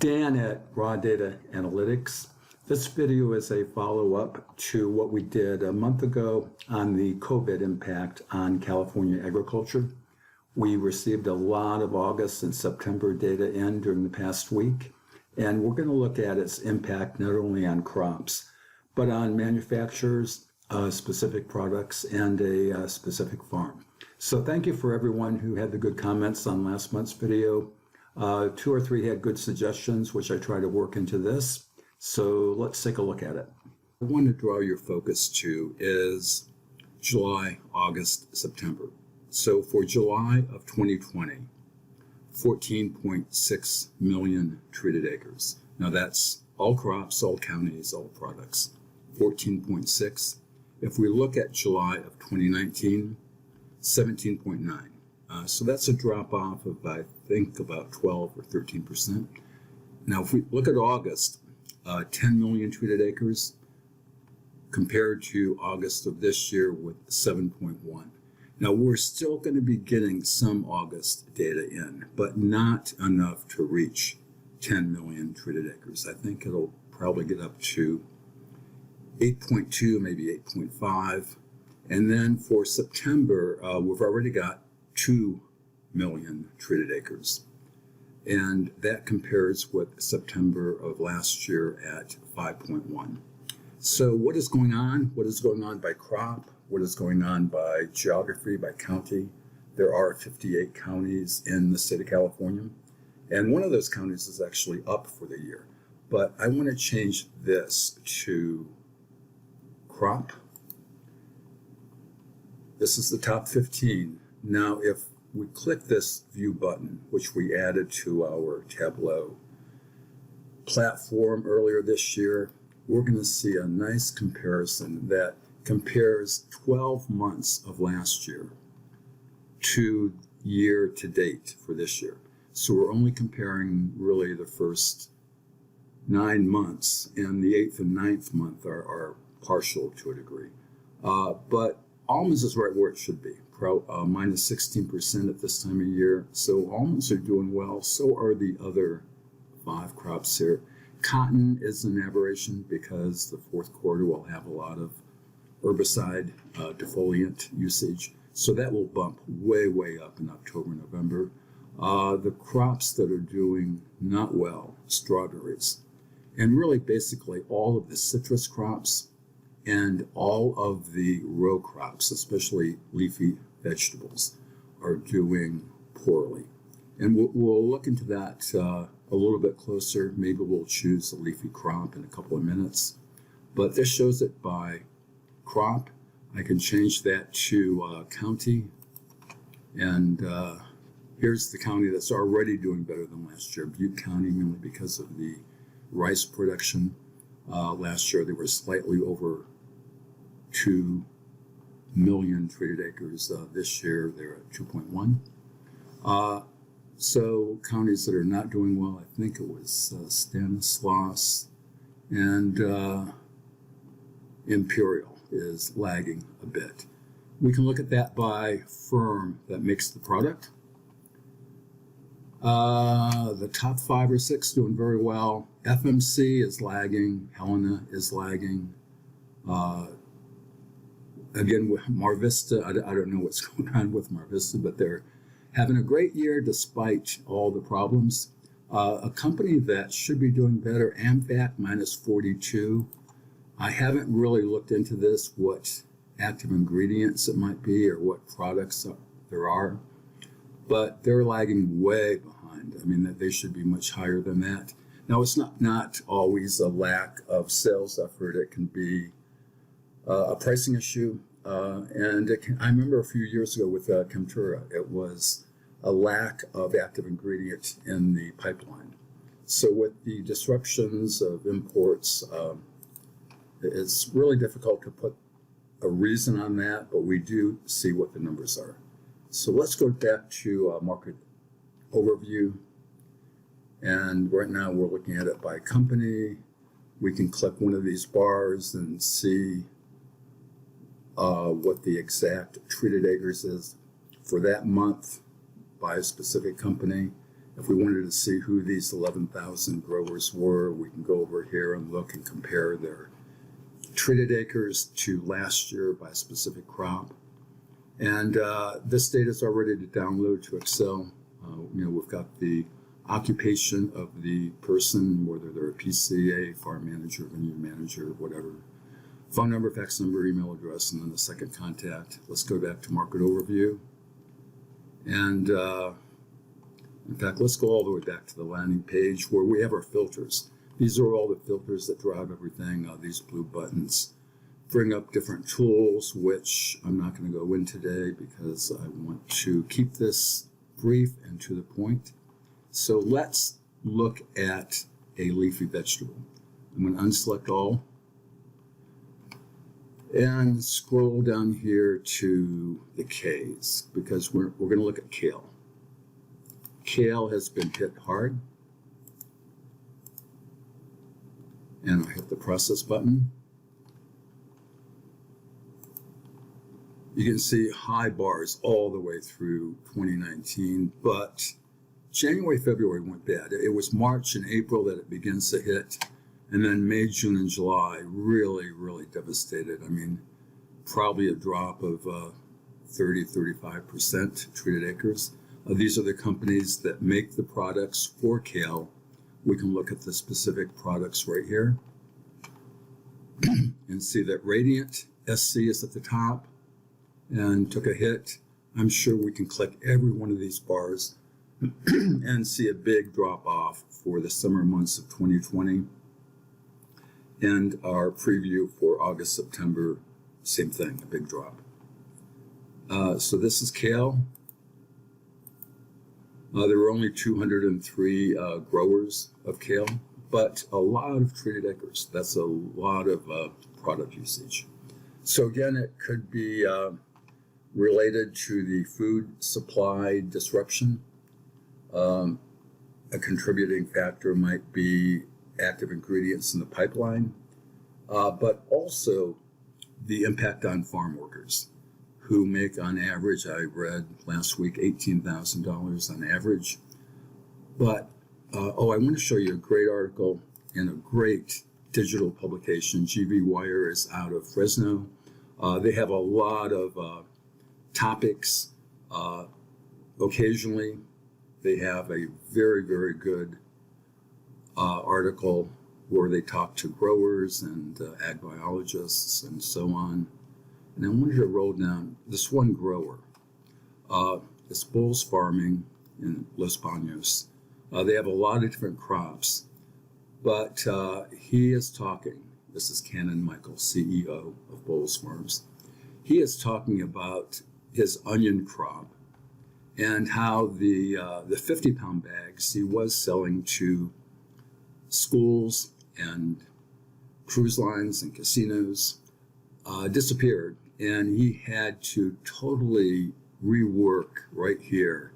Dan at Raw Data Analytics. This video is a follow-up to what we did a month ago on the COVID impact on California agriculture. We received a lot of August and September data in during the past week, and we're going to look at its impact not only on crops, but on manufacturers, specific products, and a specific farm. So thank you for everyone who had the good comments on last month's video. 2 or 3 had good suggestions, which I try to work into this. So let's take a look at it. I want to draw your focus to is July, August, September. So for July of 2020, 14.6 million treated acres. Now that's all crops, all counties, all products. 14.6. If we look at July of 2019, 17.9. So that's a drop off of, I think, about 12 or 13%. Now, if we look at August, 10 million treated acres compared to August of this year with 7.1. Now, we're still going to be getting some August data in, but not enough to reach 10 million treated acres. I think it'll probably get up to 8.2, maybe 8.5. And then for September, we've already got 2 million treated acres. And that compares with September of last year at 5.1. So what is going on? What is going on by crop? What is going on by geography, by county? There are 58 counties in the state of California. And one of those counties is actually up for the year. But I want to change this to crop. This is the top 15. Now, if we click this view button, which we added to our Tableau platform earlier this year, we're going to see a nice comparison that compares 12 months of last year to year to date for this year. So we're only comparing really the first 9 months, and the 8th and 9th month are partial to a degree. But almonds is right where it should be, minus 16% at this time of year. So almonds are doing well. So are the other 5 crops here. Cotton is an aberration because the fourth quarter will have a lot of herbicide defoliant usage. So that will bump way, way up in October, November. The crops that are doing not well, strawberries, and really basically all of the citrus crops and all of the row crops, especially leafy vegetables, are doing poorly. And we'll look into that a little bit closer. Maybe we'll choose a leafy crop in a couple of minutes. But this shows it by crop. I can change that to county. And here's the county that's already doing better than last year, Butte County, mainly because of the rice production. Last year they were slightly over 2 million treated acres. This year they're at 2.1. So counties that are not doing well, I think it was Stanislaus and Imperial is lagging a bit. We can look at that by firm that makes the product. The top 5 or 6 doing very well. FMC is lagging. Helena is lagging. Again, with Marvista, I don't know what's going on with Marvista, but they're having a great year despite all the problems. A company that should be doing better, AMVAC, minus 42. I haven't really looked into this, what active ingredients it might be or what products there are, but they're lagging way behind. I mean, they should be much higher than that. Now, it's not always a lack of sales effort. It can be a pricing issue. And I remember a few years ago with Chemtura, it was a lack of active ingredient in the pipeline. So with the disruptions of imports, it's really difficult to put a reason on that, but we do see what the numbers are. So let's go back to market overview. And right now we're looking at it by company. We can click one of these bars and see what the exact treated acres is for that month by a specific company. If we wanted to see who these 11,000 growers were, we can go over here and look and compare their treated acres to last year by specific crop. And this data is already to download to Excel. We've got the occupation of the person, whether they're a PCA, farm manager, vineyard manager, whatever. Phone number, fax number, email address, and then the second contact. Let's go back to market overview. And in fact, let's go all the way back to the landing page where we have our filters. These are all the filters that drive everything. These blue buttons bring up different tools, which I'm not going to go in today because I want to keep this brief and to the point. So let's look at a leafy vegetable. I'm going to unselect all and scroll down here to the K's because we're going to look at kale. Kale has been hit hard. And I hit the process button. You can see high bars all the way through 2019, but January, February went bad. It was March and April that it begins to hit, and then May, June, and July really, really devastated. I mean, probably a drop of 30-35% treated acres. These are the companies that make the products for kale. We can look at the specific products right here and see that Radiant SC is at the top and took a hit. I'm sure we can click every one of these bars and see a big drop off for the summer months of 2020. And our preview for August, September, same thing, a big drop. So this is kale. There were only 203 growers of kale, but a lot of treated acres. That's a lot of product usage. So again, it could be related to the food supply disruption. A contributing factor might be active ingredients in the pipeline, but also the impact on farm workers who make on average, I read last week, $18,000 on average. But, I want to show you a great article in a great digital publication. GV Wire is out of Fresno. They have a lot of topics. Occasionally, they have a very, very good article where they talk to growers and ag biologists and so on. And I wanted to roll down this one grower. It's Bulls Farming in Los Banos. They have a lot of different crops, but he is talking. This is Cannon Michael, CEO of Bulls Farms. He is talking about his onion crop and how the 50-pound bags he was selling to schools and cruise lines and casinos disappeared. And he had to totally rework right here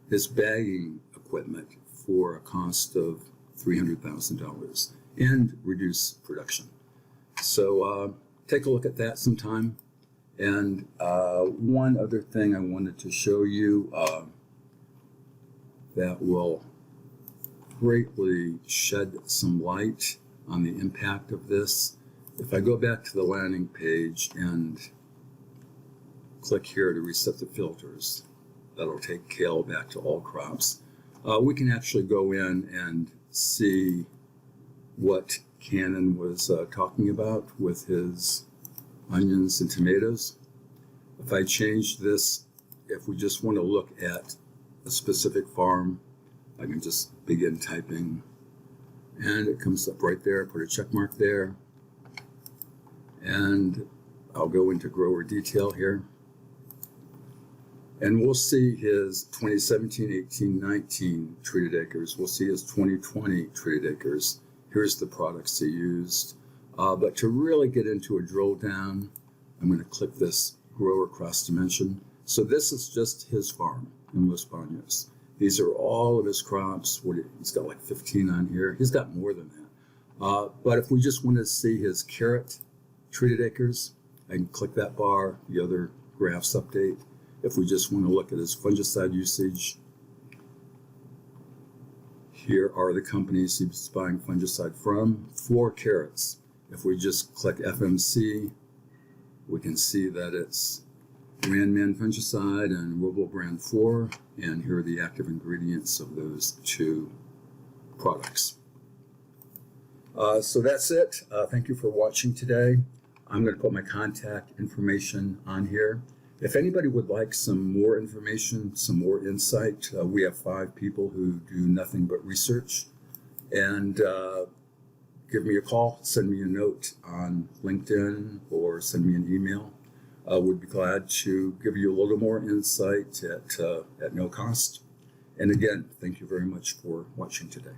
his bagging equipment for a cost of $300,000 and reduce production. So take a look at that sometime. And one other thing I wanted to show you that will greatly shed some light on the impact of this. If I go back to the landing page and click here to reset the filters, that'll take kale back to all crops. We can actually go in and see what Cannon was talking about with his onions and tomatoes. If I change this, if we just want to look at a specific farm, I can just begin typing and it comes up right there. Put a check mark there. And I'll go into grower detail here. And we'll see his 2017, 18, 19 treated acres. We'll see his 2020 treated acres. Here's the products he used. But to really get into a drill down, I'm going to click this grower cross dimension. So this is just his farm in Los Banos. These are all of his crops. He's got like 15 on here. He's got more than that. But if we just want to see his carrot treated acres, I can click that bar, the other graphs update. If we just want to look at his fungicide usage, Here are the companies he's buying fungicide from. 4 carrots. If we just click FMC, we can see that it's Randman fungicide and Robo Brand 4, and here are the active ingredients of those 2 products. So that's it. Thank you for watching today. I'm going to put my contact information on here. If anybody would like some more information, some more insight, we have 5 people who do nothing but research. And give me a call, send me a note on LinkedIn, or send me an email. We'd be glad to give you a little more insight at no cost. And again, thank you very much for watching today.